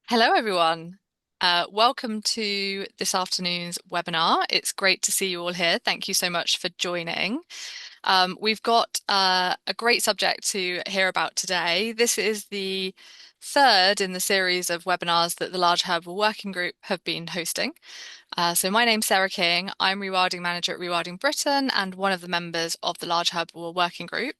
Hello, everyone. Welcome to this afternoon's webinar. It's great to see you all here. Thank you so much for joining. We've got a great subject to hear about today. This is the third in the series of webinars that the Large Herbivore Working Group have been hosting. So my name's Sarah King. I'm Rewilding Manager at Rewilding Britain and one of the members of the Large Herbivore Working Group.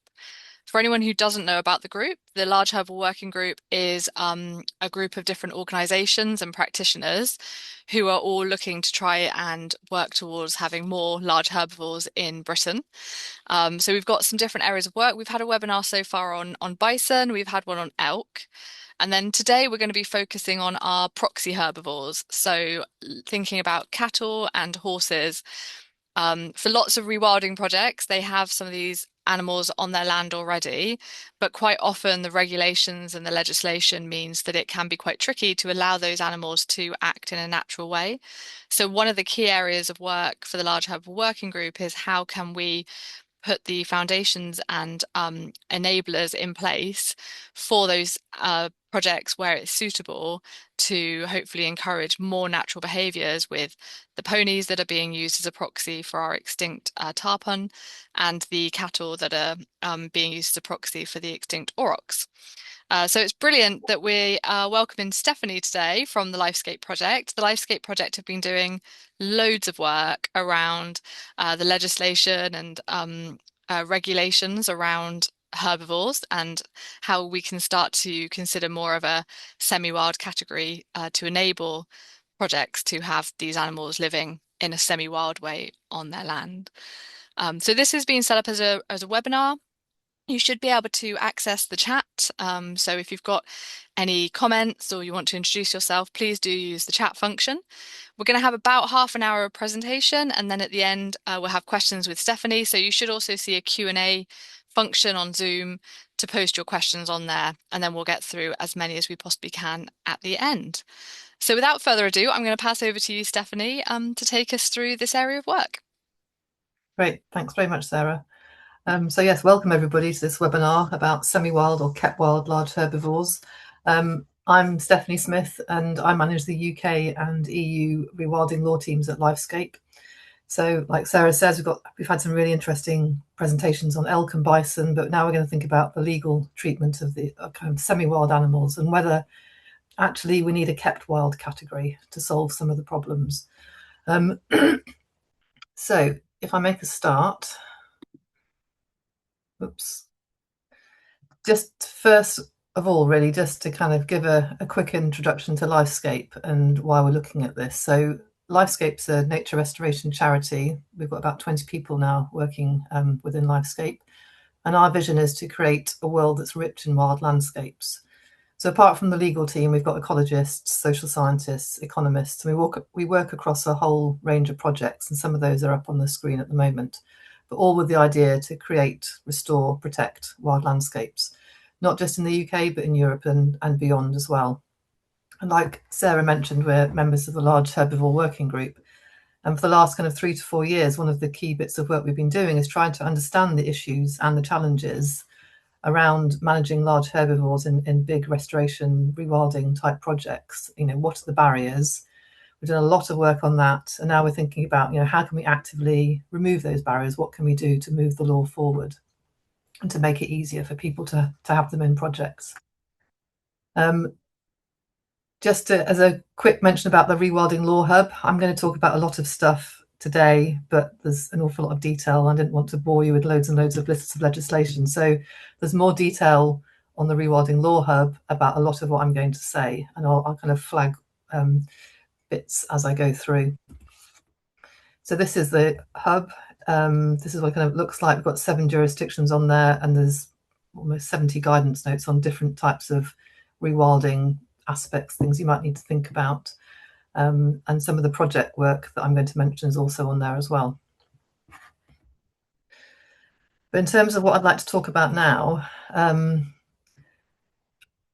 For anyone who doesn't know about the group, the Large Herbal Working Group is a group of different organisations and practitioners who are all looking to try and work towards having more large herbivores in Britain. So we've got some different areas of work. We've had a webinar so far on bison, we've had one on elk. And then today we're going to be focusing on our proxy herbivores. So thinking about cattle and horses. For lots of rewilding projects, they have some of these animals on their land already, but quite often the regulations and the legislation means that it can be quite tricky to allow those animals to act in a natural way. So one of the key areas of work for the Large Herbal Working Group is how can we put the foundations and enablers in place for those projects where it's suitable to hopefully encourage more natural behaviours with the ponies that are being used as a proxy for our extinct tarpon and the cattle that are being used as a proxy for the extinct aurochs. So it's brilliant that we are welcoming Stephanie today from the Lifescape project. The Lifescape project have been doing loads of work around the legislation and regulations around herbivores and how we can start to consider more of a semi-wild category to enable projects to have these animals living in a semi-wild way on their land. So this has been set up as a webinar. You should be able to access the chat. So if you've got any comments or you want to introduce yourself, please do use the chat function. We're going to have about half an hour of presentation, and then at the end, we'll have questions with Stephanie. So you should also see a Q&A function on Zoom to post your questions on there, and then we'll get through as many as we possibly can at the end. So without further ado, I'm going to pass over to you, Stephanie, to take us through this area of work. Great, thanks very much, Sarah. So yes, welcome everybody to this webinar about semi-wild or kept wild large herbivores. I'm Stephanie Smith and I manage the UK and EU rewilding law teams at Lifescape. So like Sarah says, we've had some really interesting presentations on elk and bison, but now we're going to think about the legal treatment of the kind of semi-wild animals and whether actually we need a kept wild category to solve some of the problems. So if I make a start, oops. Just first of all, really, just to kind of give a quick introduction to Lifescape and why we're looking at this. So Lifescape's a nature restoration charity. We've got about 20 people now working within Lifescape. And our vision is to create a world that's rich in wild landscapes. So apart from the legal team, we've got ecologists, social scientists, economists, and we work across a whole range of projects, and some of those are up on the screen at the moment, but all with the idea to create, restore, protect wild landscapes, not just in the UK, but in Europe and beyond as well. And like Sarah mentioned, we're members of the Large Herbivore Working Group. And for the last kind of 3 to 4 years, one of the key bits of work we've been doing is trying to understand the issues and the challenges around managing large herbivores in big restoration, rewilding type projects. What are the barriers? We've done a lot of work on that, and now we're thinking about, how can we actively remove those barriers? What can we do to move the law forward and to make it easier for people to have them in projects? As a quick mention about the Rewilding Law Hub, I'm going to talk about a lot of stuff today, but there's an awful lot of detail. I didn't want to bore you with loads and loads of lists of legislation. So there's more detail on the Rewilding Law Hub about a lot of what I'm going to say, and I'll kind of flag bits as I go through. So this is the hub. This is what it kind of looks like. We've got 7 jurisdictions on there, and there's almost 70 guidance notes on different types of rewilding aspects, things you might need to think about. And some of the project work that I'm going to mention is also on there as well. But in terms of what I'd like to talk about now, I'm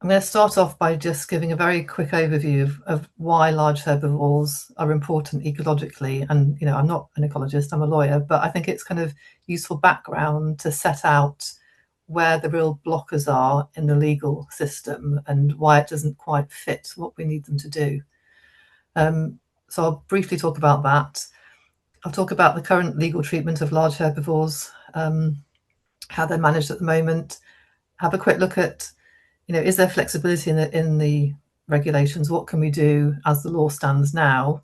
going to start off by just giving a very quick overview of why large herbivores are important ecologically. And, I'm not an ecologist, I'm a lawyer, but I think it's kind of useful background to set out where the real blockers are in the legal system and why it doesn't quite fit what we need them to do. So I'll briefly talk about that. I'll talk about the current legal treatment of large herbivores, how they're managed at the moment, have a quick look at, is there flexibility in the regulations? What can we do as the law stands now?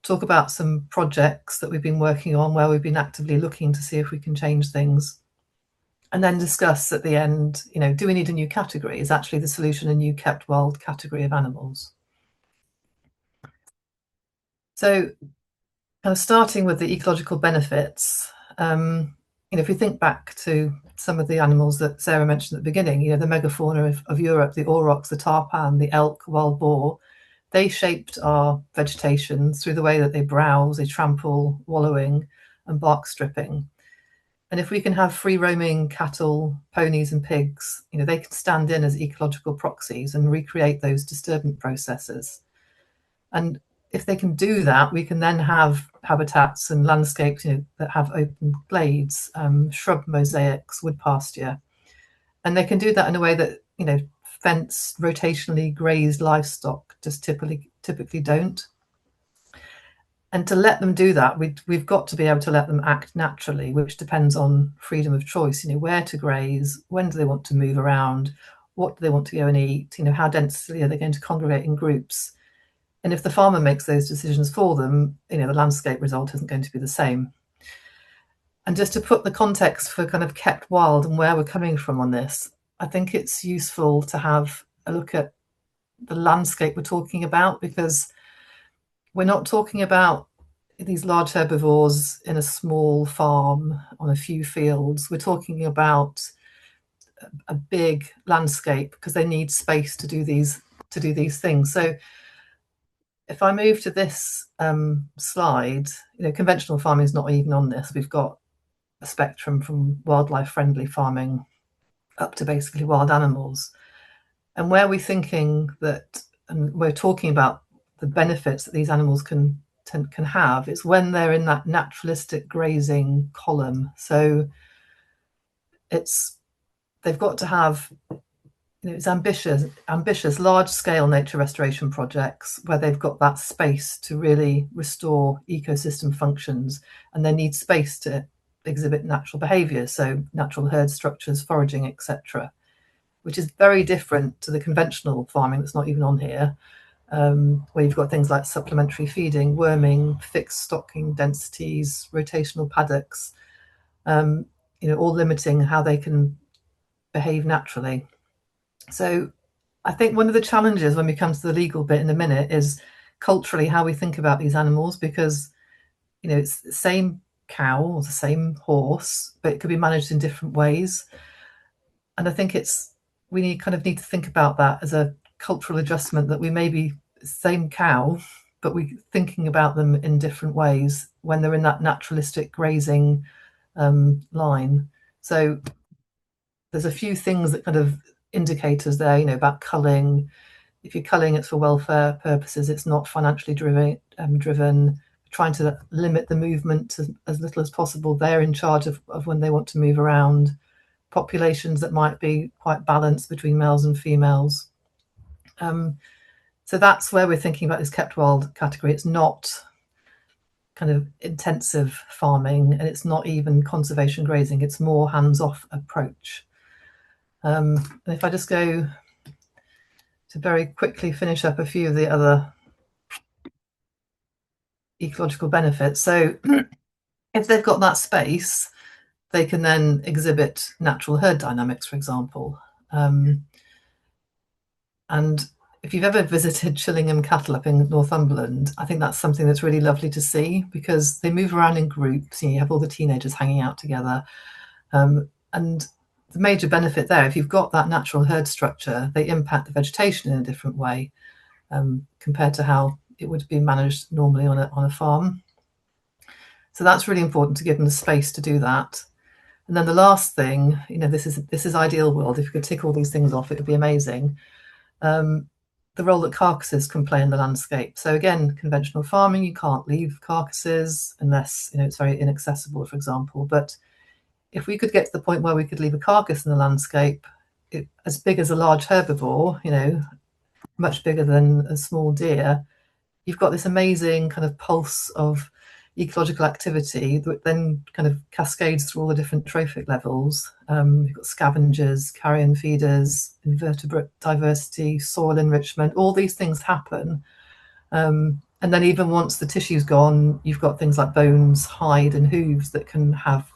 Talk about some projects that we've been working on where we've been actively looking to see if we can change things. And then discuss at the end, do we need a new category? Is actually the solution a new kept wild category of animals? So kind of starting with the ecological benefits, if we think back to some of the animals that Sarah mentioned at the beginning, the megafauna of Europe, the aurochs, the tarpan, the elk, wild boar, they shaped our vegetation through the way that they browse, they trample, wallowing, and bark stripping. And if we can have free roaming cattle, ponies, and pigs, they can stand in as ecological proxies and recreate those disturbance processes. And if they can do that, we can then have habitats and landscapes that have open glades, shrub mosaics, wood pasture. And they can do that in a way that, fence rotationally grazed livestock just typically don't. And to let them do that, we've got to be able to let them act naturally, which depends on freedom of choice, where to graze, when do they want to move around, what do they want to go and eat, how densely are they going to congregate in groups. And if the farmer makes those decisions for them, the landscape result isn't going to be the same. And just to put the context for kind of kept wild and where we're coming from on this, I think it's useful to have a look at the landscape we're talking about, because we're not talking about these large herbivores in a small farm on a few fields. We're talking about a big landscape because they need space to do these things. So if I move to this slide, conventional farming is not even on this. We've got a spectrum from wildlife friendly farming up to basically wild animals. And where we're thinking that, and we're talking about the benefits that these animals can have, is when they're in that naturalistic grazing column. So they've got to have, it's ambitious large-scale nature restoration projects where they've got that space to really restore ecosystem functions, and they need space to exhibit natural behaviours, so natural herd structures, foraging, etc., which is very different to the conventional farming that's not even on here, where you've got things like supplementary feeding, worming, fixed stocking densities, rotational paddocks, all limiting how they can behave naturally. So I think one of the challenges when we come to the legal bit in a minute is culturally how we think about these animals, because it's the same cow or the same horse, but it could be managed in different ways. And I think we need to think about that as a cultural adjustment, that we may be the same cow, but we're thinking about them in different ways when they're in that naturalistic grazing line. So there's a few things that kind of indicators there, about culling. If you're culling, it's for welfare purposes. It's not financially driven. Trying to limit the movement to as little as possible. They're in charge of when they want to move around. Populations that might be quite balanced between males and females. So that's where we're thinking about this kept wild category. It's not kind of intensive farming, and it's not even conservation grazing. It's more hands-off approach. And if I just go to very quickly finish up a few of the other ecological benefits. So if they've got that space, they can then exhibit natural herd dynamics, for example. And if you've ever visited Chillingham Cattle up in Northumberland, I think that's something that's really lovely to see, because they move around in groups. You have all the teenagers hanging out together. And the major benefit there, if you've got that natural herd structure, they impact the vegetation in a different way compared to how it would be managed normally on a farm. So that's really important, to give them the space to do that. And then the last thing, this is ideal world. If you could tick all these things off, it would be amazing. The role that carcasses can play in the landscape. So again, conventional farming, you can't leave carcasses unless it's very inaccessible, for example. But if we could get to the point where we could leave a carcass in the landscape as big as a large herbivore, much bigger than a small deer, you've got this amazing kind of pulse of ecological activity that then kind of cascades through all the different trophic levels. You've got scavengers, carrion feeders, invertebrate diversity, soil enrichment, all these things happen. And then even once the tissue's gone, you've got things like bones, hide, and hooves that can have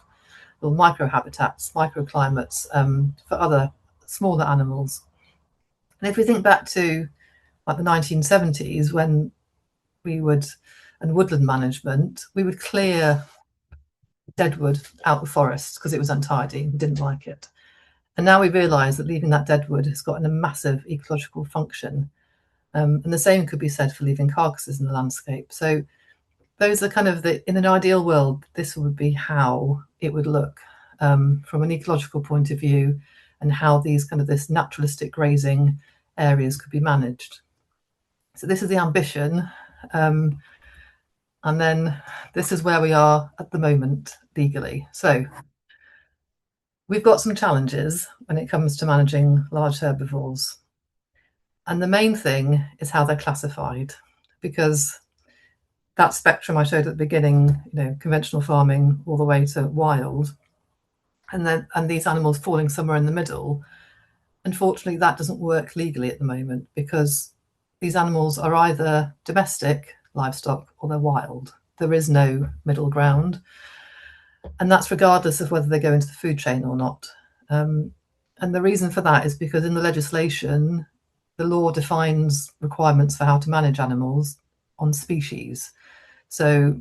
little microhabitats, microclimates for other smaller animals. And if we think back to like the 1970s, when we would, and woodland management, we would clear deadwood out the forest because it was untidy. We didn't like it. And now we realise that leaving that deadwood has got a massive ecological function. And the same could be said for leaving carcasses in the landscape. So those are kind of in an ideal world, this would be how it would look from an ecological point of view, and how this naturalistic grazing areas could be managed. So this is the ambition. And then this is where we are at the moment legally. So we've got some challenges when it comes to managing large herbivores. And the main thing is how they're classified, because that spectrum I showed at the beginning, conventional farming all the way to wild, and these animals falling somewhere in the middle, unfortunately, that doesn't work legally at the moment, because these animals are either domestic livestock or they're wild. There is no middle ground. And that's regardless of whether they go into the food chain or not. And the reason for that is because in the legislation, the law defines requirements for how to manage animals on species. So,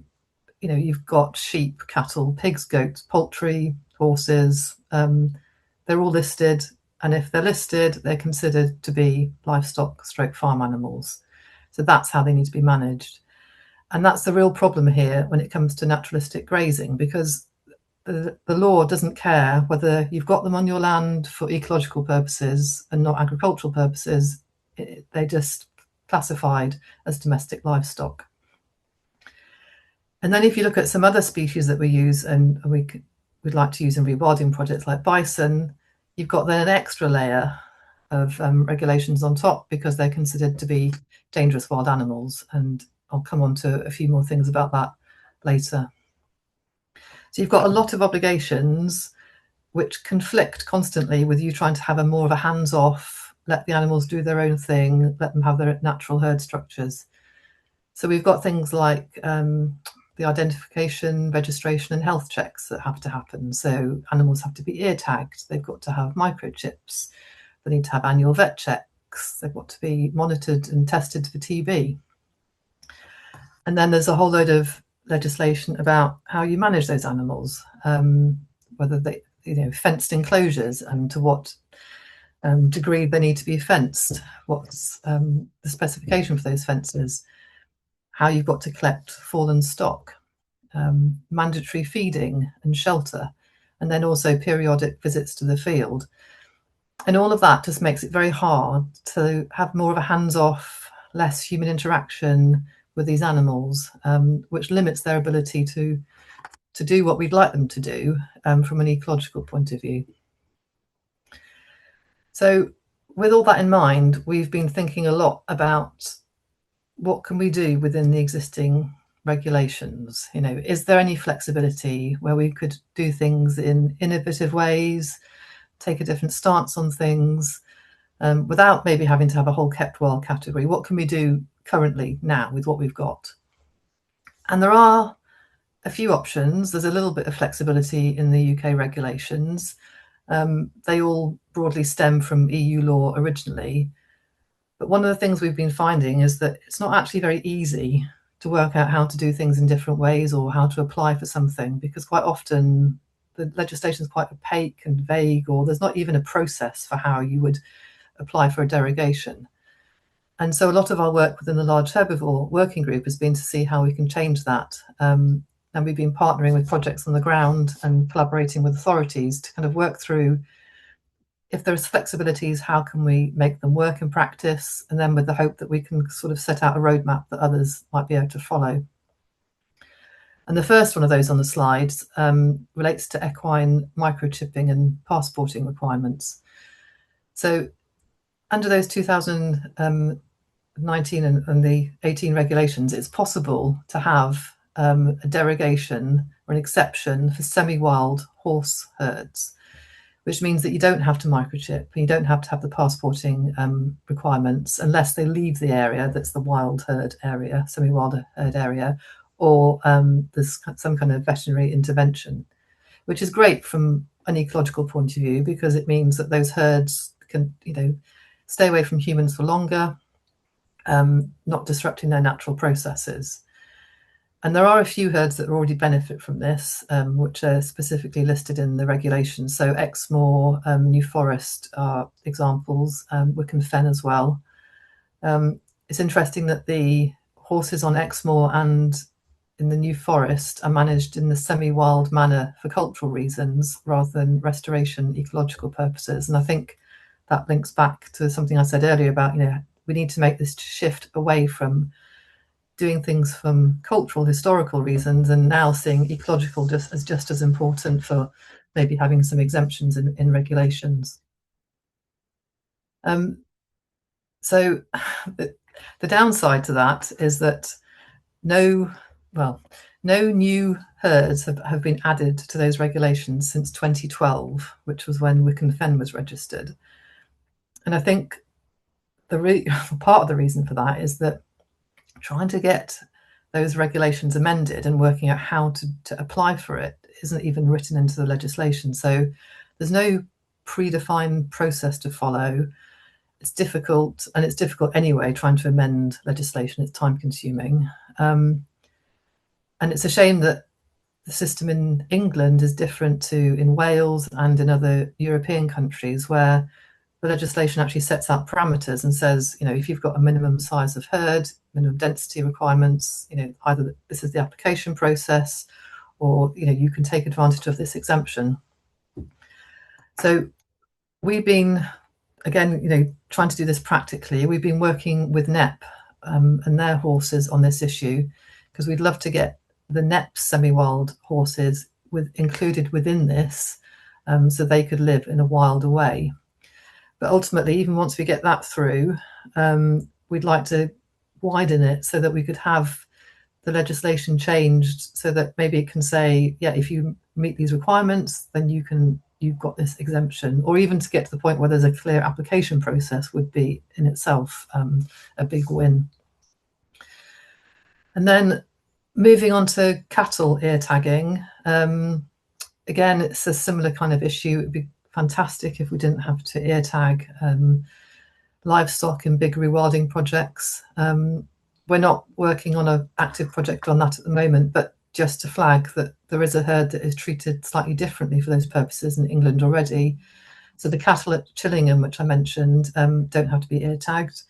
you've got sheep, cattle, pigs, goats, poultry, horses. They're all listed. And if they're listed, they're considered to be livestock stroke farm animals. So that's how they need to be managed. And that's the real problem here when it comes to naturalistic grazing, because the law doesn't care whether you've got them on your land for ecological purposes and not agricultural purposes. They're just classified as domestic livestock. And then if you look at some other species that we use and we'd like to use in rewilding projects like bison, you've got then an extra layer of regulations on top because they're considered to be dangerous wild animals. And I'll come on to a few more things about that later. So you've got a lot of obligations which conflict constantly with you trying to have more of a hands-off, let the animals do their own thing, let them have their natural herd structures. So we've got things like the identification, registration, and health checks that have to happen. So animals have to be ear tagged, they've got to have microchips, they need to have annual vet checks, they've got to be monitored and tested for TB. And then there's a whole load of legislation about how you manage those animals, whether they, fenced enclosures and to what degree they need to be fenced, what's the specification for those fences, how you've got to collect fallen stock, mandatory feeding and shelter, and then also periodic visits to the field. And all of that just makes it very hard to have more of a hands-off, less human interaction with these animals, which limits their ability to do what we'd like them to do from an ecological point of view. So with all that in mind, we've been thinking a lot about what can we do within the existing regulations. Is there any flexibility where we could do things in innovative ways, take a different stance on things, without maybe having to have a whole kept wild category? What can we do currently now with what we've got? And there are a few options. There's a little bit of flexibility in the UK regulations. They all broadly stem from EU law originally. But one of the things we've been finding is that it's not actually very easy to work out how to do things in different ways or how to apply for something, because quite often the legislation is quite opaque and vague, or there's not even a process for how you would apply for a derogation. And so a lot of our work within the Large Herbivore Working Group has been to see how we can change that. And we've been partnering with projects on the ground and collaborating with authorities to kind of work through, if there's flexibilities, how can we make them work in practice? And then with the hope that we can sort of set out a roadmap that others might be able to follow. And the first one of those on the slides relates to equine microchipping and passporting requirements. So under those 2019 and the 18 regulations, it's possible to have a derogation or an exception for semi-wild horse herds, which means that you don't have to microchip and you don't have to have the passporting requirements unless they leave the area that's the wild herd area, semi-wild herd area, or there's some kind of veterinary intervention, which is great from an ecological point of view because it means that those herds can, stay away from humans for longer, not disrupting their natural processes. And there are a few herds that already benefit from this, which are specifically listed in the regulations. So Exmoor, New Forest are examples, Wick and Fen as well. It's interesting that the horses on Exmoor and in the New Forest are managed in the semi-wild manner for cultural reasons rather than restoration ecological purposes. And I think that links back to something I said earlier about, we need to make this shift away from doing things from cultural, historical reasons and now seeing ecological just as important for maybe having some exemptions in regulations. So the downside to that is that no new herds have been added to those regulations since 2012, which was when Wick and Fen was registered. And I think part of the reason for that is that trying to get those regulations amended and working out how to apply for it isn't even written into the legislation. So there's no predefined process to follow. It's difficult, and it's difficult anyway, trying to amend legislation. It's time consuming. And it's a shame that the system in England is different to in Wales and in other European countries where the legislation actually sets out parameters and says, if you've got a minimum size of herd, minimum density requirements, either this is the application process or, you can take advantage of this exemption. So we've been, again, trying to do this practically. We've been working with NEP and their horses on this issue because we'd love to get the NEP semi-wild horses included within this so they could live in a wilder way. But ultimately, even once we get that through, we'd like to widen it so that we could have the legislation changed so that maybe it can say, yeah, if you meet these requirements, then you've got this exemption, or even to get to the point where there's a clear application process would be in itself a big win. And then moving on to cattle ear tagging, again, it's a similar kind of issue. It'd be fantastic if we didn't have to ear tag livestock in big rewilding projects. We're not working on an active project on that at the moment, but just to flag that there is a herd that is treated slightly differently for those purposes in England already. So the cattle at Chillingham, which I mentioned, don't have to be ear tagged.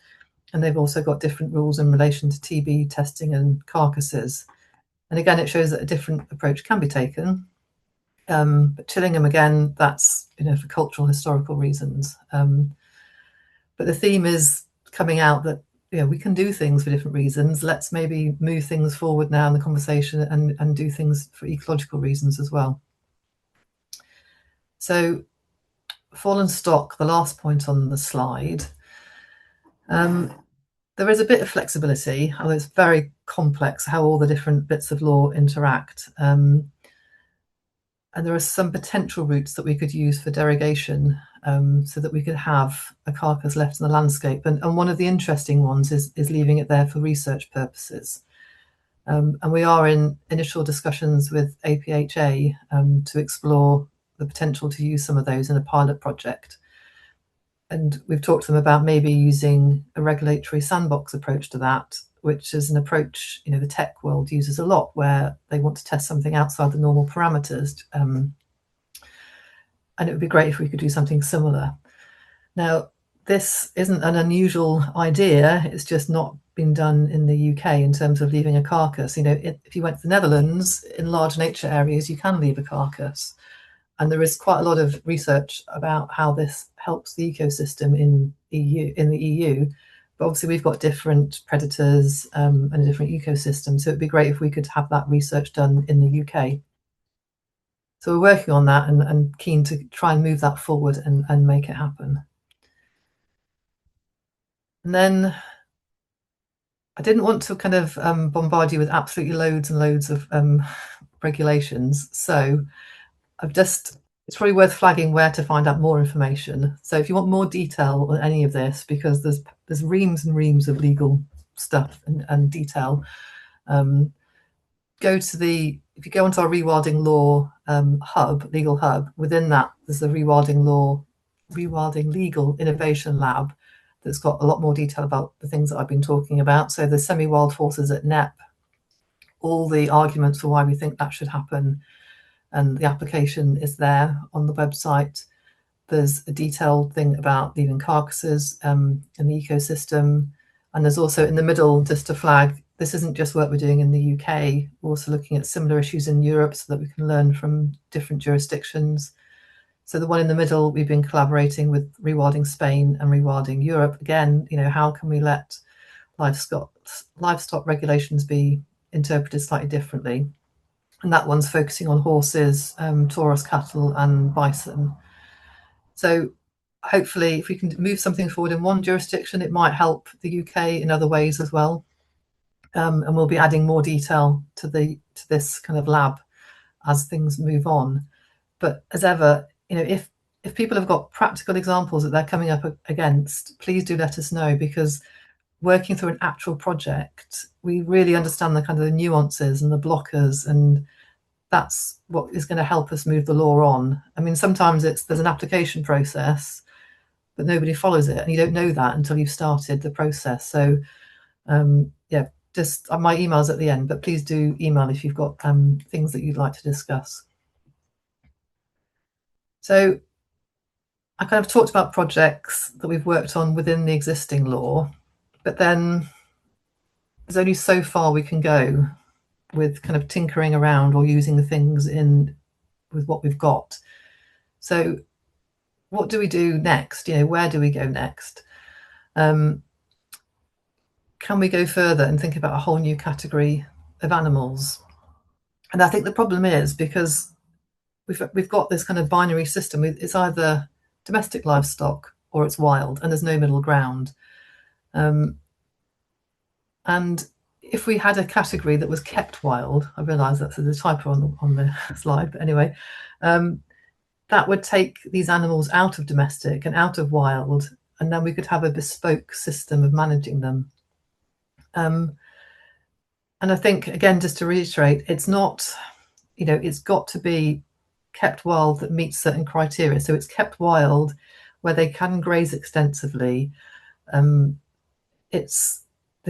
And they've also got different rules in relation to TB testing and carcasses. And again, it shows that a different approach can be taken. But Chillingham, again, that's for cultural, historical reasons. But the theme is coming out that we can do things for different reasons. Let's maybe move things forward now in the conversation and do things for ecological reasons as well. So fallen stock, the last point on the slide. There is a bit of flexibility, although it's very complex how all the different bits of law interact. And there are some potential routes that we could use for derogation so that we could have a carcass left in the landscape. And one of the interesting ones is leaving it there for research purposes. And we are in initial discussions with APHA to explore the potential to use some of those in a pilot project. And we've talked to them about maybe using a regulatory sandbox approach to that, which is an approach the tech world uses a lot, where they want to test something outside the normal parameters. And it would be great if we could do something similar. Now, this isn't an unusual idea. It's just not been done in the UK in terms of leaving a carcass. If you went to the Netherlands, in large nature areas, you can leave a carcass. And there is quite a lot of research about how this helps the ecosystem in the EU, But obviously, we've got different predators and a different ecosystem. So it'd be great if we could have that research done in the UK. So we're working on that and keen to try and move that forward and make it happen. And then I didn't want to kind of bombard you with absolutely loads and loads of regulations. So it's probably worth flagging where to find out more information. So if you want more detail on any of this, because there's reams and reams of legal stuff and detail, if you go onto our rewilding law legal hub, within that there's the rewilding legal innovation lab that's got a lot more detail about the things that I've been talking about. So the semi-wild horses at NEP, all the arguments for why we think that should happen, and the application is there on the website. There's a detailed thing about leaving carcasses in the ecosystem. And there's also in the middle, just to flag, this isn't just work we're doing in the UK. We're also looking at similar issues in Europe so that we can learn from different jurisdictions. So the one in the middle, we've been collaborating with Rewilding Spain and Rewilding Europe. Again, how can we let livestock regulations be interpreted slightly differently? And that one's focusing on horses, Taurus cattle and bison. So hopefully if we can move something forward in one jurisdiction, it might help the UK in other ways as well. And we'll be adding more detail to this kind of lab as things move on. But as ever, if people have got practical examples that they're coming up against, please do let us know, because working through an actual project, we really understand the kind of the nuances and the blockers, and that's what is going to help us move the law on. I mean, sometimes there's an application process, but nobody follows it, and you don't know that until you've started the process. So yeah, just my email's at the end, but please do email if you've got things that you'd like to discuss. So I kind of talked about projects that we've worked on within the existing law, but then there's only so far we can go with kind of tinkering around or using the things in with what we've got. So what do we do next? Where do we go next? Can we go further and think about a whole new category of animals? And I think the problem is because we've got this kind of binary system. It's either domestic livestock or it's wild, and there's no middle ground. And if we had a category that was kept wild, I realise that's a typo on the slide, but anyway, that would take these animals out of domestic and out of wild, and then we could have a bespoke system of managing them. And I think, again, just to reiterate, it's not, it's got to be kept wild that meets certain criteria. So it's kept wild where they can graze extensively. They've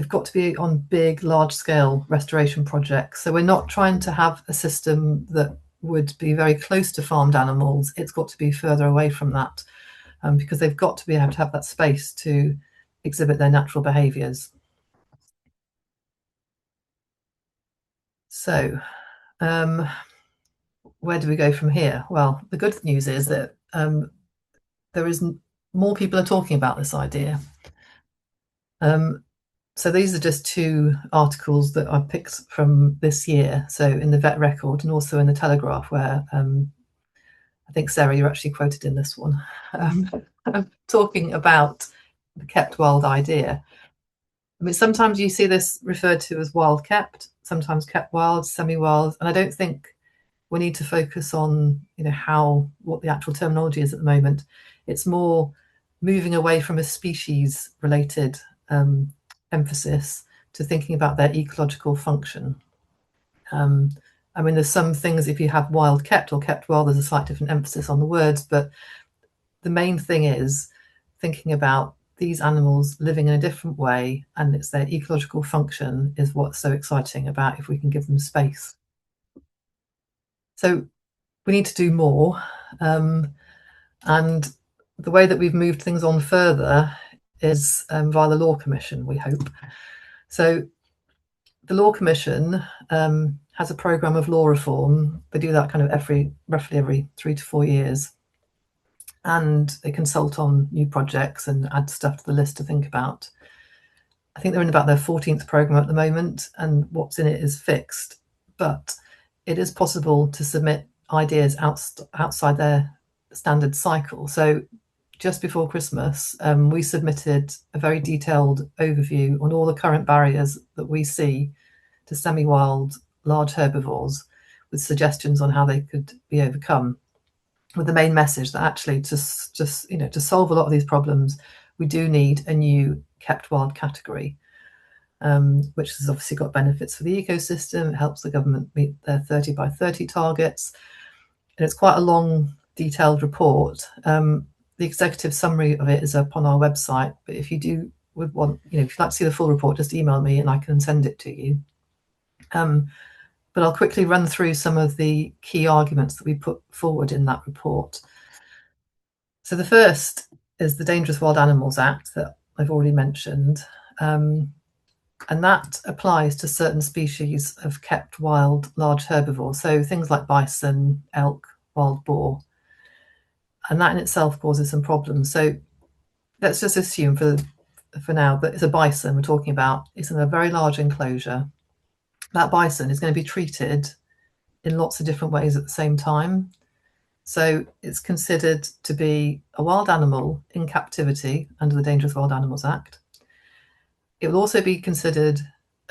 got to be on big, large-scale restoration projects. So we're not trying to have a system that would be very close to farmed animals. It's got to be further away from that, because they've got to be able to have that space to exhibit their natural behaviours. So where do we go from here? Well, the good news is that there is more people are talking about this idea. So these are just two articles that I picked from this year. So in the Vet Record and also in the Telegraph, where I think, Sarah, you're actually quoted in this one, talking about the kept wild idea. I mean, sometimes you see this referred to as wild kept, sometimes kept wild, semi-wild, and I don't think we need to focus on what the actual terminology is at the moment. It's more moving away from a species related emphasis to thinking about their ecological function. I mean, there's some things, if you have wild kept or kept wild, there's a slight different emphasis on the words, but the main thing is thinking about these animals living in a different way, and it's their ecological function is what's so exciting about if we can give them space. So we need to do more. And the way that we've moved things on further is via the Law Commission, we hope. So the Law Commission has a programme of law reform. They do that kind of roughly every 3 to 4 years. And they consult on new projects and add stuff to the list to think about. I think they're in about their 14th program at the moment, and what's in it is fixed. But it is possible to submit ideas outside their standard cycle. So just before Christmas, we submitted a very detailed overview on all the current barriers that we see to semi-wild large herbivores, with suggestions on how they could be overcome. With the main message that actually, just to solve a lot of these problems, we do need a new kept wild category, which has obviously got benefits for the ecosystem. It helps the government meet their 30 by 30 targets. And it's quite a long, detailed report. The executive summary of it is up on our website. But if you would want, if you'd like to see the full report, just email me and I can send it to you. But I'll quickly run through some of the key arguments that we put forward in that report. So the first is the Dangerous Wild Animals Act that I've already mentioned. And that applies to certain species of kept wild large herbivores, so things like bison, elk, wild boar. And that in itself causes some problems. So let's just assume for now that it's a bison we're talking about. It's in a very large enclosure. That bison is going to be treated in lots of different ways at the same time. So it's considered to be a wild animal in captivity under the Dangerous Wild Animals Act. It will also be considered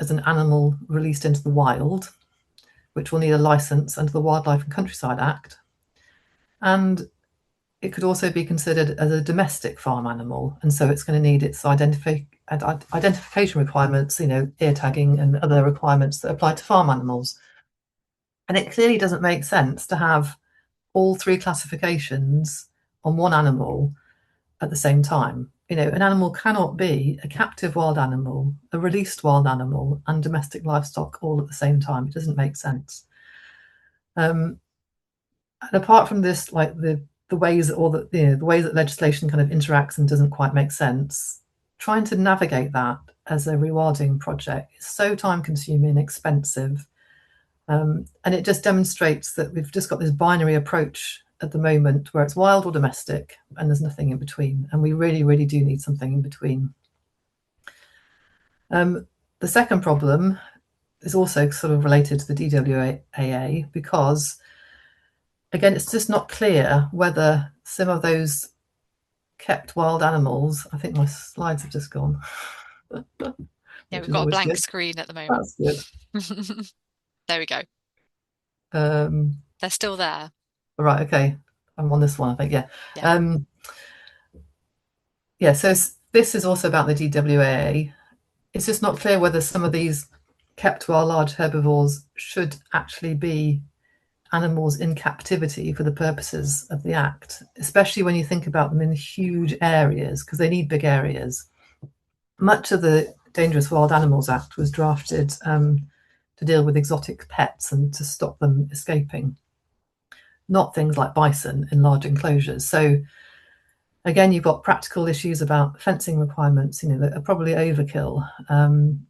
as an animal released into the wild, which will need a license under the Wildlife and Countryside Act. And it could also be considered as a domestic farm animal, and so it's going to need its identification requirements, ear tagging and other requirements that apply to farm animals. And it clearly doesn't make sense to have all three classifications on one animal at the same time. An animal cannot be a captive wild animal, a released wild animal, and domestic livestock all at the same time. It doesn't make sense. And apart from this, like the ways the ways that legislation kind of interacts and doesn't quite make sense, trying to navigate that as a rewilding project is so time-consuming, expensive, and it just demonstrates that we've just got this binary approach at the moment where it's wild or domestic and there's nothing in between, and we really, really do need something in between. The second problem is also sort of related to the DWAA because, again, it's just not clear whether some of those kept wild animals, I think my slides have just gone. Yeah, we've got a blank screen at the moment. That's good. There we go. They're still there. Right, okay. I'm on this one, I think, yeah. So this is also about the DWAA. It's just not clear whether some of these kept wild large herbivores should actually be animals in captivity for the purposes of the Act, especially when you think about them in huge areas, because they need big areas. Much of the Dangerous Wild Animals Act was drafted to deal with exotic pets and to stop them escaping, not things like bison in large enclosures. So again, you've got practical issues about fencing requirements, that are probably overkill,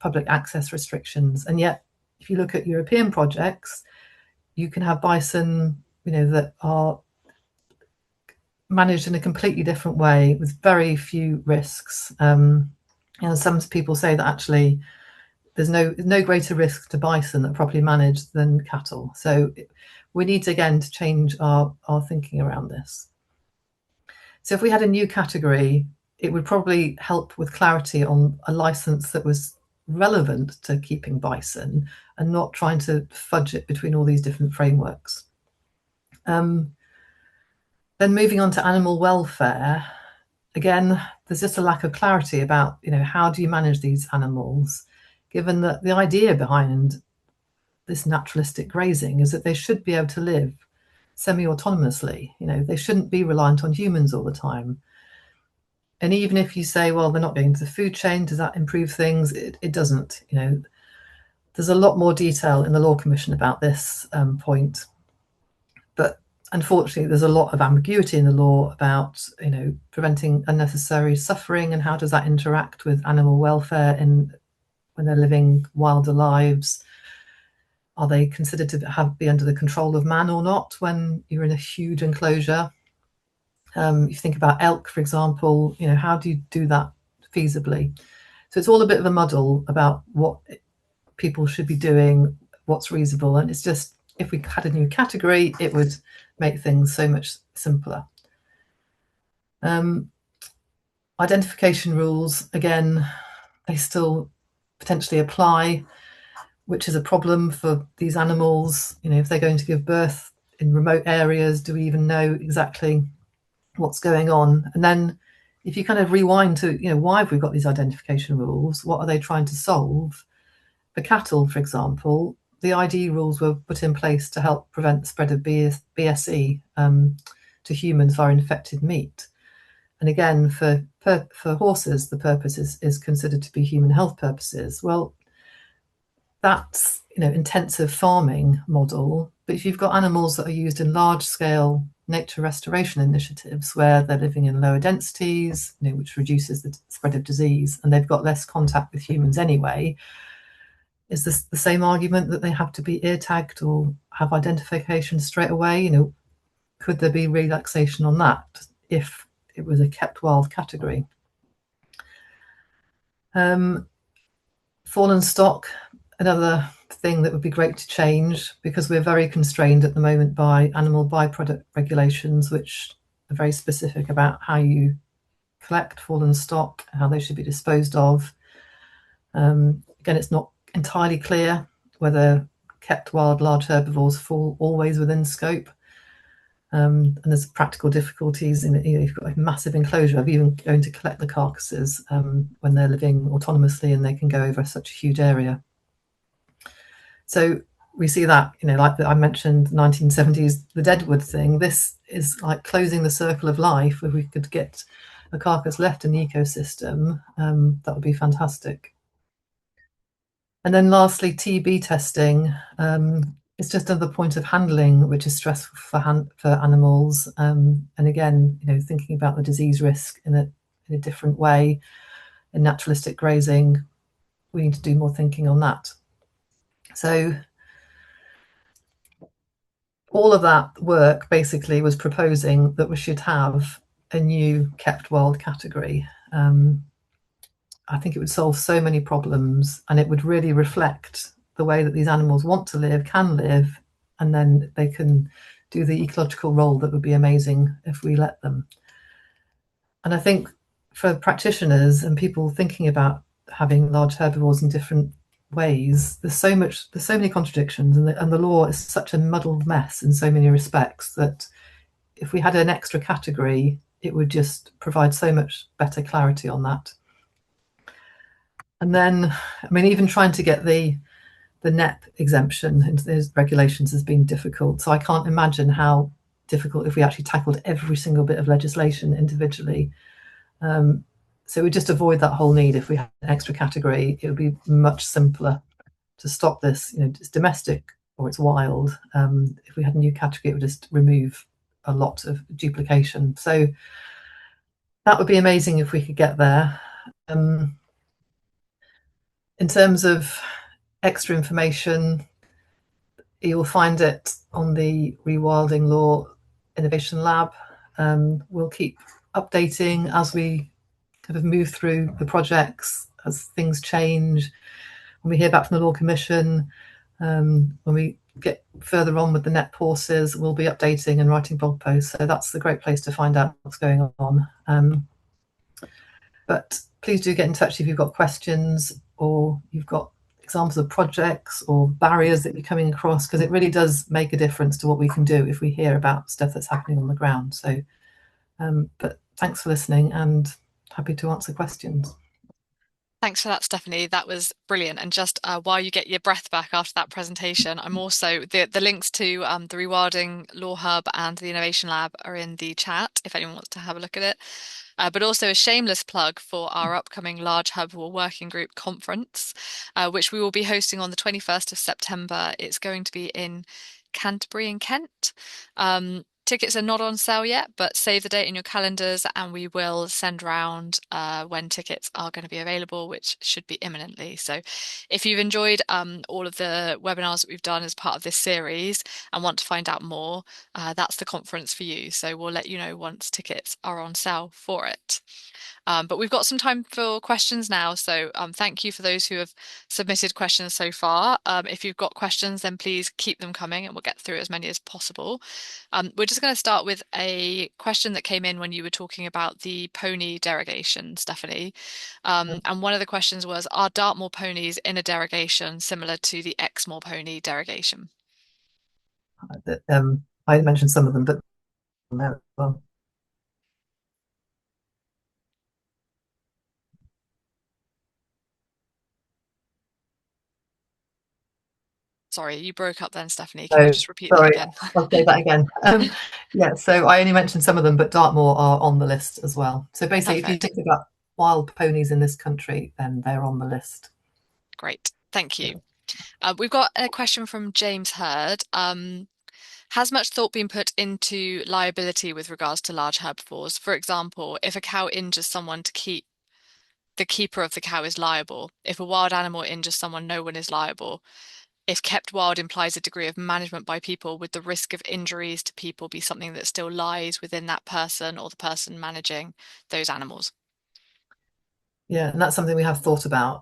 public access restrictions. And yet, if you look at European projects, you can have bison, that are managed in a completely different way with very few risks. Some people say that actually there's no greater risk to bison that are properly managed than cattle. So we need to, again, to change our thinking around this. So if we had a new category, it would probably help with clarity on a license that was relevant to keeping bison and not trying to fudge it between all these different frameworks. Then moving on to animal welfare, again, there's just a lack of clarity about, how do you manage these animals, given that the idea behind this naturalistic grazing is that they should be able to live semi-autonomously. They shouldn't be reliant on humans all the time. And even if you say, well, they're not going to the food chain, does that improve things? It doesn't. There's a lot more detail in the Law Commission about this point. But unfortunately, there's a lot of ambiguity in the law about, preventing unnecessary suffering and how does that interact with animal welfare when they're living wilder lives. Are they considered to be under the control of man or not when you're in a huge enclosure? You think about elk, for example, how do you do that feasibly? So it's all a bit of a muddle about what people should be doing, what's reasonable. And it's just, if we had a new category, it would make things so much simpler. Identification rules, again, they still potentially apply, which is a problem for these animals. If they're going to give birth in remote areas, do we even know exactly what's going on? And then if you kind of rewind to, why have we got these identification rules? What are they trying to solve? For cattle, for example, the ID rules were put in place to help prevent the spread of BSE to humans via infected meat. And again, for horses, the purpose is considered to be human health purposes. Well, that's intensive farming model. But if you've got animals that are used in large scale nature restoration initiatives where they're living in lower densities, which reduces the spread of disease, and they've got less contact with humans anyway, is this the same argument that they have to be ear tagged or have identification straight away? Could there be relaxation on that if it was a kept wild category? Fallen stock, another thing that would be great to change, because we're very constrained at the moment by animal byproduct regulations, which are very specific about how you collect fallen stock, how they should be disposed of. Again, it's not entirely clear whether kept wild large herbivores fall always within scope. And there's practical difficulties in you've got a massive enclosure of even going to collect the carcasses when they're living autonomously and they can go over such a huge area. So we see that, like I mentioned, 1970s, the deadwood thing. This is like closing the circle of life. If we could get a carcass left in the ecosystem, that would be fantastic. And then lastly, TB testing. It's just another point of handling, which is stressful for animals. And again, thinking about the disease risk in a different way. In naturalistic grazing, we need to do more thinking on that. So all of that work basically was proposing that we should have a new kept wild category. I think it would solve so many problems, and it would really reflect the way that these animals want to live, can live, and then they can do the ecological role that would be amazing if we let them. And I think for practitioners and people thinking about having large herbivores in different ways, there's so many contradictions, and the law is such a muddled mess in so many respects that if we had an extra category, it would just provide so much better clarity on that. And then, even trying to get the NEP exemption into those regulations has been difficult. So I can't imagine how difficult if we actually tackled every single bit of legislation individually. So we just avoid that whole need. If we had an extra category, it would be much simpler to stop this. It's domestic or it's wild. If we had a new category, it would just remove a lot of duplication. So that would be amazing if we could get there. In terms of extra information, you'll find it on the Rewilding Law Innovation Lab. We'll keep updating as we kind of move through the projects, as things change. When we hear back from the Law Commission, when we get further on with the net courses, we'll be updating and writing blog posts. So that's a great place to find out what's going on. But please do get in touch if you've got questions or you've got examples of projects or barriers that you're coming across, because it really does make a difference to what we can do if we hear about stuff that's happening on the ground. So, but thanks for listening and happy to answer questions. Thanks for that, Stephanie. That was brilliant. And just while you get your breath back after that presentation, I'm also the links to the Rewilding Law Hub and the Innovation Lab are in the chat if anyone wants to have a look at it. But also a shameless plug for our upcoming Large Herbivore Working Group conference, which we will be hosting on the 21st of September. It's going to be in Canterbury in Kent. Tickets are not on sale yet, but save the date in your calendars and we will send around when tickets are going to be available, which should be imminently. So if you've enjoyed all of the webinars that we've done as part of this series and want to find out more, that's the conference for you. So we'll let you know once tickets are on sale for it. But we've got some time for questions now. So thank you for those who have submitted questions so far. If you've got questions, then please keep them coming and we'll get through as many as possible. We're just going to start with a question that came in when you were talking about the pony derogation, Stephanie. And one of the questions was, are Dartmoor ponies in a derogation similar to the Exmoor pony derogation? I mentioned some of them, but no, well, Sorry, you broke up then, Stephanie. Can you so just repeat that sorry, again? I'll say that again. Yeah, so I only mentioned some of them, but Dartmoor are on the list as well. So basically, if you Perfect. think about wild ponies in this country, then they're on the list. Great. Thank you. We've got a question from James Hurd. Has much thought been put into liability with regards to large herbivores? For example, if a cow injures someone to keep, the keeper of the cow is liable. If a wild animal injures someone, no one is liable. If kept wild implies a degree of management by people, would the risk of injuries to people be something that still lies within that person or the person managing those animals? Yeah, and that's something we have thought about.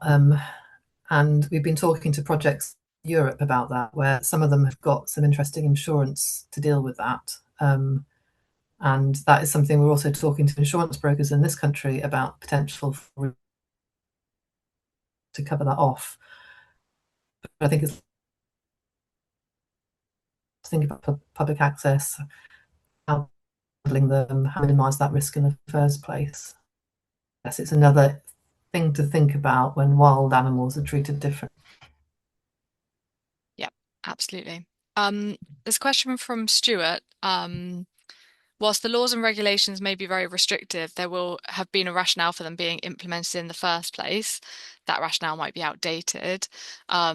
And we've been talking to projects in Europe about that, where some of them have got some interesting insurance to deal with that. And that is something we're also talking to insurance brokers in this country about potential to cover that off. But I think it's to think about public access, how handling them, how minimise that risk in the first place. Yes, it's another thing to think about when wild animals are treated differently. Yep, absolutely. There's a question from Stuart. Whilst the laws and regulations may be very restrictive, there will have been a rationale for them being implemented in the first place. That rationale might be outdated. How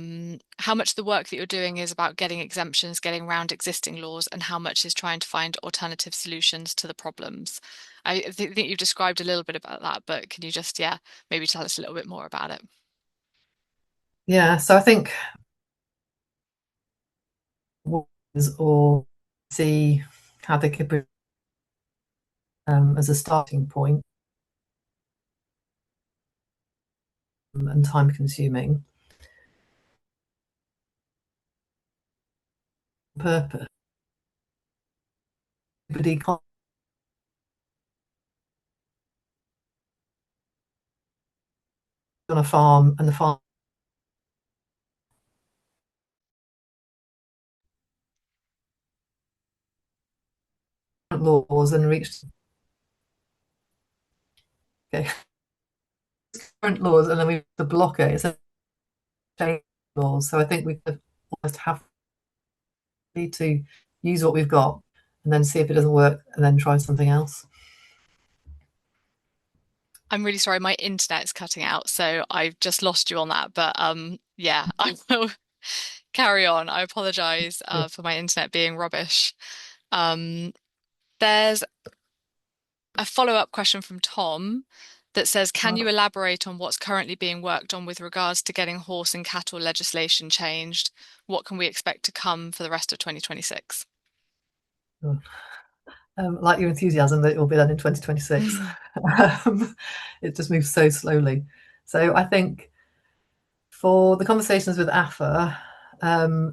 much of the work that you're doing is about getting exemptions, getting around existing laws, and how much is trying to find alternative solutions to the problems? I think you've described a little bit about that, but can you just, yeah, maybe tell us a little bit more about it? Yeah, so I think or see how they could be as a starting point and time consuming purpose. Everybody can't on a farm and the farm laws and reach okay, current laws and then we the blocker it's a change laws. So I think we could almost have to use what we've got and then see if it doesn't work and then try something else. I'm really sorry, my internet's cutting out, so I've just lost you on that. But yeah, I will carry on. I apologize for my internet being rubbish. Um, there's a follow-up question from Tom that says, can you elaborate on what's currently being worked on with regards to getting horse and cattle legislation changed? What can we expect to come for the rest of 2026? Like your enthusiasm that it will be done in 2026. It just moves so slowly. So I think for the conversations with AFA,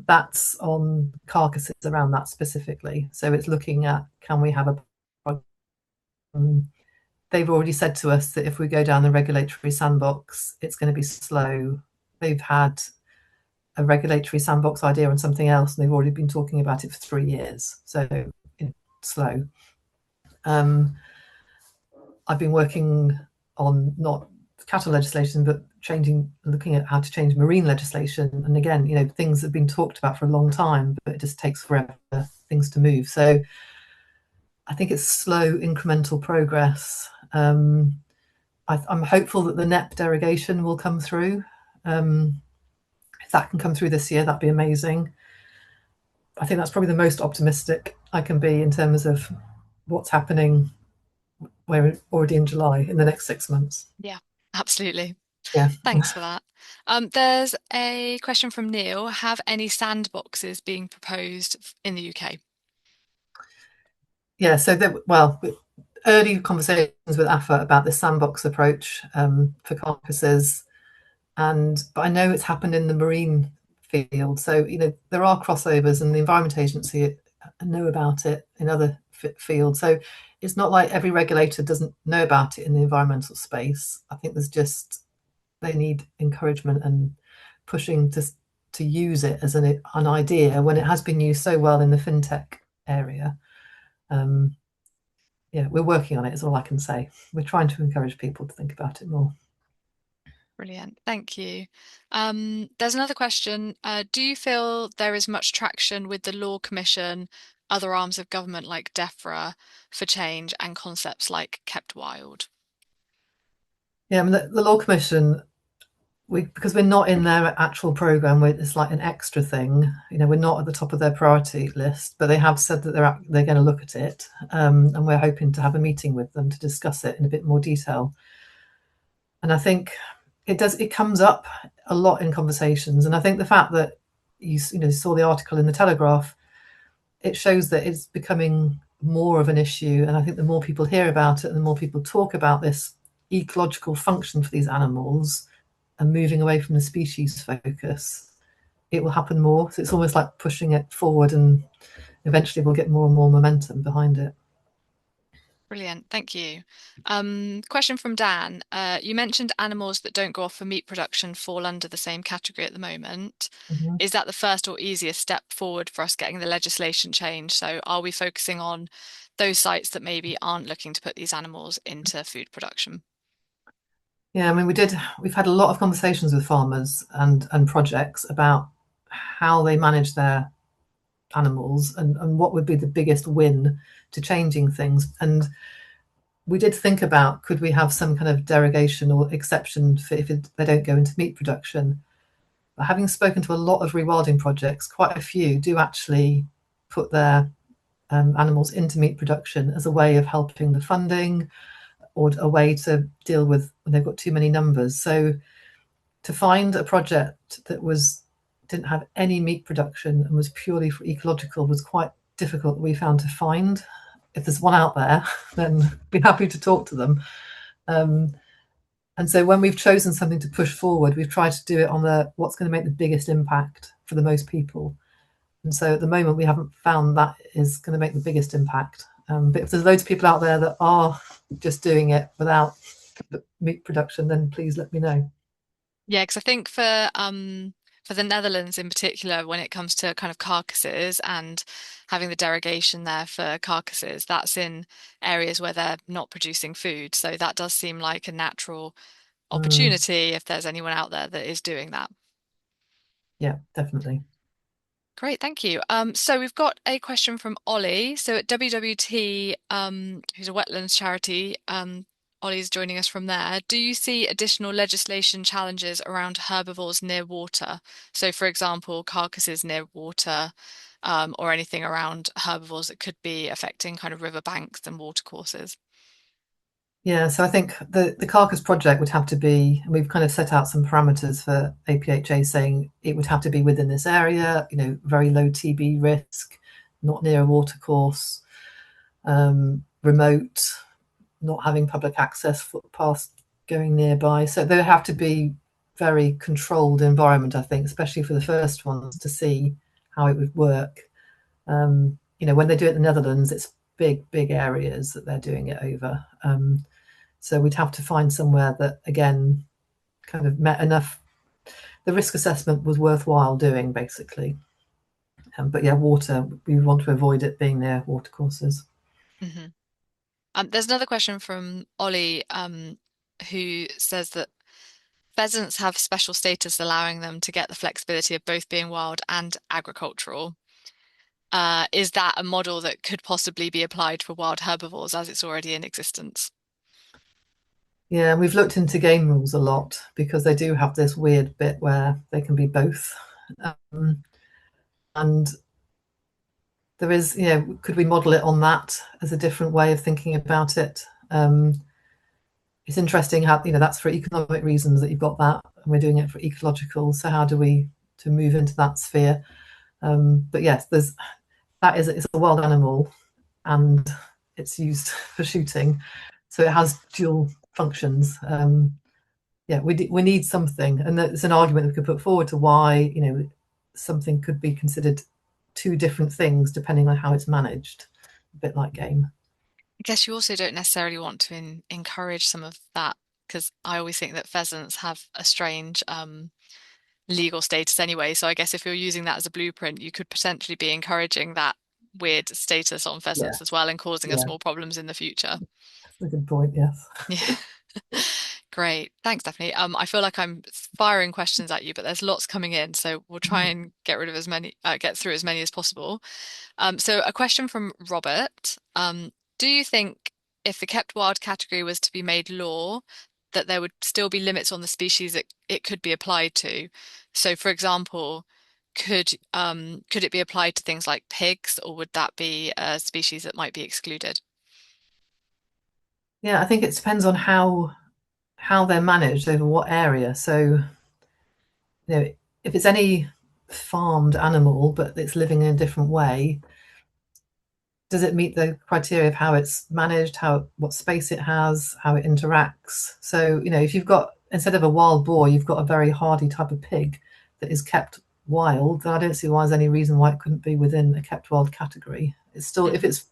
that's on carcasses around that specifically. So it's looking at can we have a they've already said to us that if we go down the regulatory sandbox, it's going to be slow. They've had a regulatory sandbox idea on something else, and they've already been talking about it for 3 years. So it's slow. I've been working on not cattle legislation, but looking at how to change marine legislation. And again, things have been talked about for a long time, but it just takes forever for things to move. So I think it's slow, incremental progress. I'm hopeful that the NEP derogation will come through. If that can come through this year, that'd be amazing. I think that's probably the most optimistic I can be in terms of what's happening. We're already in July in the next 6 months. Yeah, absolutely. Yeah. Thanks for that. There's a question from Neil. Have any sandboxes being proposed in the UK? Yeah, so well, early conversations with AFA about this sandbox approach for carcasses, but I know it's happened in the marine field. So there are crossovers, and the Environment Agency know about it in other fields. So it's not like every regulator doesn't know about it in the environmental space. I think there's just they need encouragement and pushing to use it as an idea when it has been used so well in the fintech area. Um, yeah, we're working on it, is all I can say. We're trying to encourage people to think about it more. Brilliant. Thank you. There's another question. Do you feel there is much traction with the Law Commission, other arms of government like DEFRA for change and concepts like kept wild? Yeah, I mean, the Law Commission, because we're not in their actual program, it's like an extra thing. We're not at the top of their priority list, but they have said that they're going to look at it, and we're hoping to have a meeting with them to discuss it in a bit more detail. And I think it comes up a lot in conversations, and I think the fact that you saw the article in the Telegraph, it shows that it's becoming more of an issue. And I think the more people hear about it and the more people talk about this ecological function for these animals and moving away from the species focus, it will happen more. So it's almost like pushing it forward, and eventually we'll get more and more momentum behind it. Brilliant. Thank you. Question from Dan. You mentioned animals that don't go off for meat production fall under the same category at the moment. Mm-hmm. Is that the first or easiest step forward for us getting the legislation changed? So are we focusing on those sites that maybe aren't looking to put these animals into food production? Yeah, I mean, we've had a lot of conversations with farmers and projects about how they manage their animals, and what would be the biggest win to changing things. And we did think about, could we have some kind of derogation or exception for if they don't go into meat production. But having spoken to a lot of rewilding projects, quite a few do actually put their animals into meat production as a way of helping the funding, or a way to deal with when they've got too many numbers. So to find a project that didn't have any meat production and was purely for ecological was quite difficult, we found, to find. If there's one out there, then be happy to talk to them. And so when we've chosen something to push forward, we've tried to do it on what's going to make the biggest impact for the most people. And so at the moment, we haven't found that is going to make the biggest impact. But if there's loads of people out there that are just doing it without meat production, then please let me know. Yeah, because I think for the Netherlands in particular, when it comes to kind of carcasses and having the derogation there for carcasses, that's in areas where they're not producing food. So that does seem like a natural Mm, opportunity if there's anyone out there that is doing that. yeah, definitely. Great, thank you. So we've got a question from Ollie. So at WWT, who's a wetlands charity, Ollie's joining us from there. Do you see additional legislation challenges around herbivores near water? So, for example, carcasses near water, or anything around herbivores that could be affecting kind of river banks and watercourses? Yeah, so I think the carcass project would have to be, and we've kind of set out some parameters for APHA saying it would have to be within this area, very low TB risk, not near a watercourse, remote, not having public access, footpaths going nearby. So they have to be very controlled environment, I think, especially for the first ones, to see how it would work. When they do it in the Netherlands, it's big, big areas that they're doing it over. So we'd have to find somewhere that, again, kind of met enough. The risk assessment was worthwhile doing, basically. But yeah, water, we want to avoid it being near watercourses. Hmm. There's another question from Ollie, who says that pheasants have special status, allowing them to get the flexibility of both being wild and agricultural. Is that a model that could possibly be applied for wild herbivores as it's already in existence? Yeah, we've looked into game rules a lot because they do have this weird bit where they can be both. And there is, could we model it on that as a different way of thinking about it? It's interesting how, that's for economic reasons that you've got that, and we're doing it for ecological. So how do we to move into that sphere? But yes, that is it's a wild animal, and it's used for shooting, so it has dual functions. Yeah, we need something, and there's an argument we could put forward to why something could be considered two different things depending on how it's managed, a bit like game. I guess you also don't necessarily want to encourage some of that because I always think that pheasants have a strange legal status anyway. So I guess if you're using that as a blueprint, you could potentially be encouraging that weird status on Yeah, pheasants as well and causing us yeah, more problems in the future. that's a good point. Yes. Yeah. Great. Thanks, Stephanie. I feel like I'm firing questions at you, but there's lots coming in, so we'll try and get rid of as many, get through as many as possible. So a question from Robert. Do you think if the kept wild category was to be made law, that there would still be limits on the species that it could be applied to? So, for example, could it be applied to things like pigs, or would that be a species that might be excluded? Yeah, I think it depends on how they're managed over what area. So, if it's any farmed animal but it's living in a different way, does it meet the criteria of how it's managed, how what space it has, how it interacts? So, if you've got instead of a wild boar, you've got a very hardy type of pig that is kept wild, then I don't see why there's any reason why it couldn't be within a kept wild category. It's still if Mhm. it's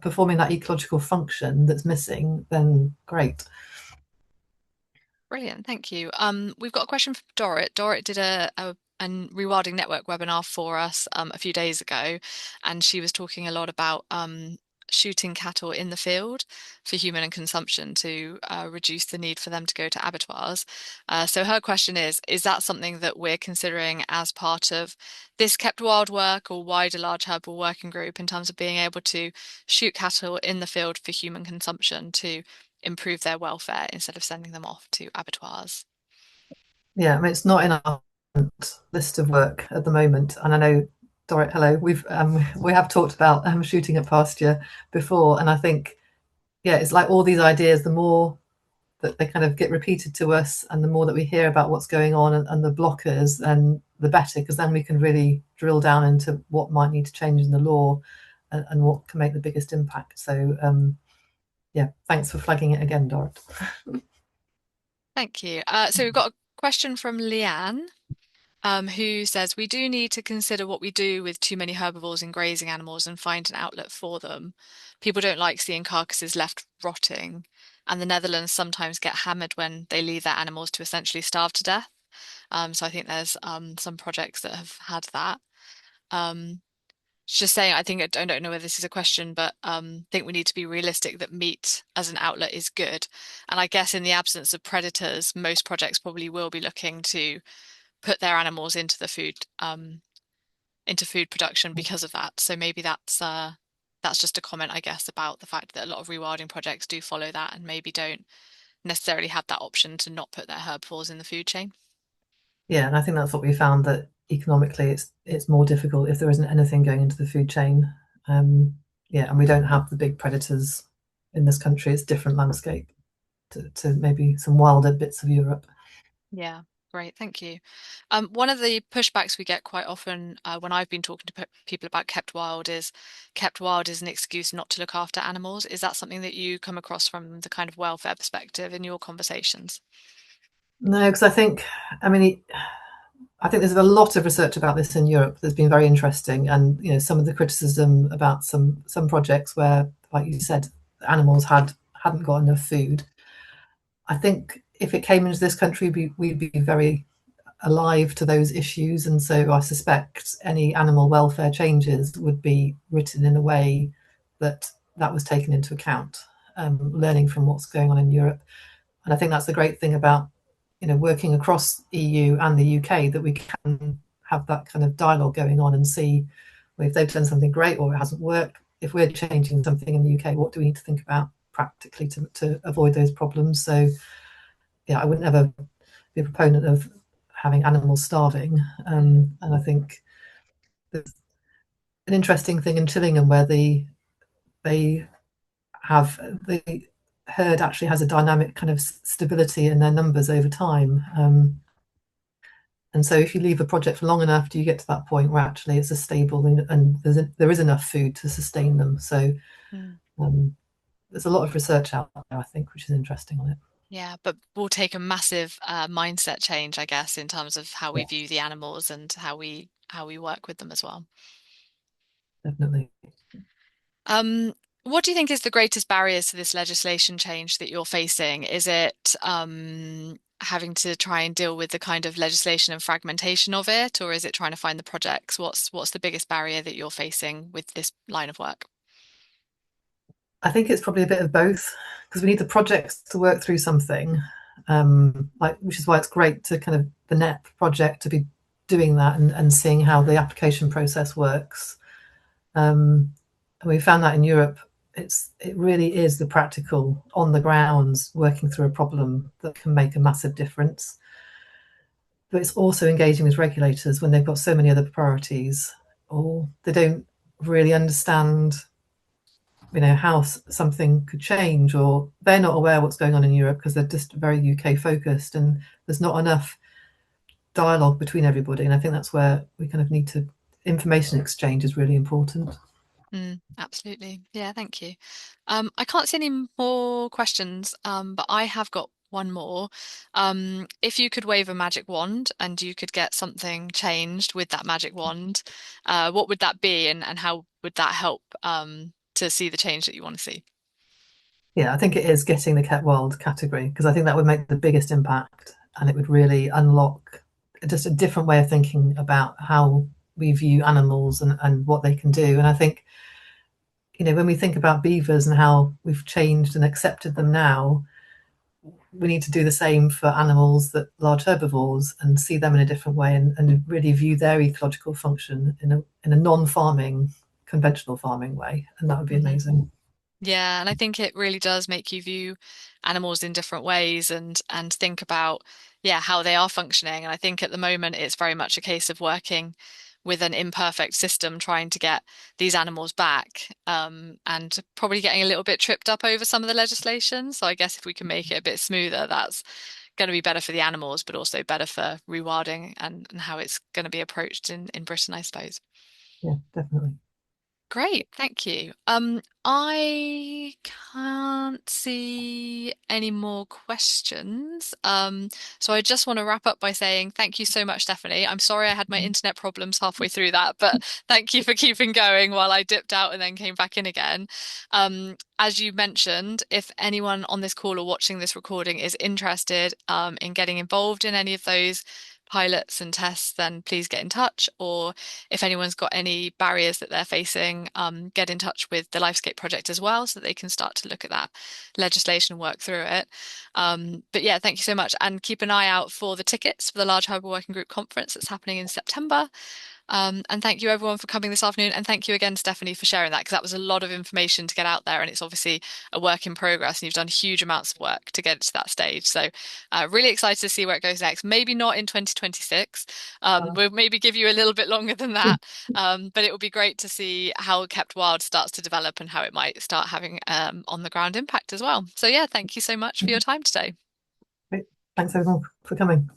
performing that ecological function that's missing, then great. Brilliant, thank you. We've got a question from Dorrit. Dorrit did a Rewilding Network webinar for us a few days ago, and she was talking a lot about shooting cattle in the field for human consumption to reduce the need for them to go to abattoirs. So her question is that something that we're considering as part of this kept wild work or wider large herbal working group in terms of being able to shoot cattle in the field for human consumption to improve their welfare instead of sending them off to abattoirs. Yeah, I mean, it's not in our list of work at the moment. And I know, Dorrit, hello, we have talked about shooting at pasture before, and I think it's like all these ideas. The more that they kind of get repeated to us, and the more that we hear about what's going on and the blockers, then the better, because then we can really drill down into what might need to change in the law and what can make the biggest impact. So yeah, thanks for flagging it again, Dorrit. Thank you. So we've got a question from Leanne, who says, we do need to consider what we do with too many herbivores and grazing animals and find an outlet for them. People don't like seeing carcasses left rotting, and the Netherlands sometimes get hammered when they leave their animals to essentially starve to death. So I think there's some projects that have had that. Um, just saying, I think I don't know whether this is a question, but I think we need to be realistic that meat as an outlet is good. And I guess in the absence of predators, most projects probably will be looking to put their animals into food production because of that. So maybe that's just a comment, I guess, about the fact that a lot of rewilding projects do follow that and maybe don't necessarily have that option to not put their herbivores in the food chain. Yeah, and I think that's what we found, that economically it's more difficult if there isn't anything going into the food chain. Yeah, and we don't have the big predators in this country. It's a different landscape to maybe some wilder bits of Europe. Yeah, great. Thank you. One of the pushbacks we get quite often when I've been talking to people about kept wild is an excuse not to look after animals. Is that something that you come across from the kind of welfare perspective in your conversations? No, because I mean, I think there's a lot of research about this in Europe that's been very interesting, and some of the criticism about some projects where, like you said, animals hadn't got enough food. I think if it came into this country, we'd be very alive to those issues, and so I suspect any animal welfare changes would be written in a way that was taken into account, learning from what's going on in Europe. And I think that's the great thing about working across EU and the UK, that we can have that kind of dialogue going on and see if they've done something great or it hasn't worked. If we're changing something in the UK, what do we need to think about practically to avoid those problems? So yeah, I would never be a proponent of having animals starving, Mm. and I think an interesting thing in Chillingham where they have the herd actually has a dynamic kind of stability in their numbers over time. And so if you leave a project for long enough, do you get to that point where actually it's a stable and there is enough food to sustain them. So Mm. um, there's a lot of research out there, I think, which is interesting on it. Yeah, but we'll take a massive mindset change, I guess, in terms of how we Yeah, view the animals and how we work with them as well. definitely. Um, what do you think is the greatest barriers to this legislation change that you're facing? Is it having to try and deal with the kind of legislation and fragmentation of it, or is it trying to find the projects? What's the biggest barrier that you're facing with this line of work? I think it's probably a bit of both because we need the projects to work through something, like which is why it's great to kind of the NEP project to be doing that and seeing how the application process works. And we found that in Europe, it really is the practical on the grounds working through a problem that can make a massive difference. But it's also engaging with regulators when they've got so many other priorities, or they don't really understand how something could change, or they're not aware what's going on in Europe because they're just very UK focused, and there's not enough dialogue between everybody. And I think that's where we kind of need to information exchange is really important. Mm, absolutely. Yeah, thank you. I can't see any more questions, but I have got one more. If you could wave a magic wand and you could get something changed with that magic wand, what would that be and how would that help to see the change that you want to see? Yeah, I think it is getting the kept wild category because I think that would make the biggest impact, and it would really unlock just a different way of thinking about how we view animals and what they can do. And I think, when we think about beavers and how we've changed and accepted them now, we need to do the same for animals that large herbivores and see them in a different way and really view their ecological function in a non-farming, conventional farming way. And that would be Mhm. amazing. Yeah, and I think it really does make you view animals in different ways and think about how they are functioning. And I think at the moment it's very much a case of working with an imperfect system trying to get these animals back and probably getting a little bit tripped up over some of the legislation. So I guess if we can make it a bit smoother, that's going to be better for the animals, but also better for rewilding and how it's going to be approached in Britain, I suppose. Yeah, definitely. Great, thank you. I can't see any more questions. So I just want to wrap up by saying thank you so much, Stephanie. I'm sorry I had my internet problems halfway through that, but thank you for keeping going while I dipped out and then came back in again. As you mentioned, if anyone on this call or watching this recording is interested, in getting involved in any of those pilots and tests, then please get in touch. Or if anyone's got any barriers that they're facing, get in touch with the Lifescape project as well so that they can start to look at that legislation and work through it. But yeah, thank you so much. And keep an eye out for the tickets for the Large Herbal Working Group conference that's happening in September. And thank you everyone for coming this afternoon. And thank you again, Stephanie, for sharing that because that was a lot of information to get out there. And it's obviously a work in progress and you've done huge amounts of work to get it to that stage. So really excited to see where it goes next. Maybe not in 2026. We'll maybe give you a little bit longer than that. But it will be great to see how Kept Wild starts to develop and how it might start having on the ground impact as well. So yeah, thank you so much for your time today. Great. Thanks everyone for coming.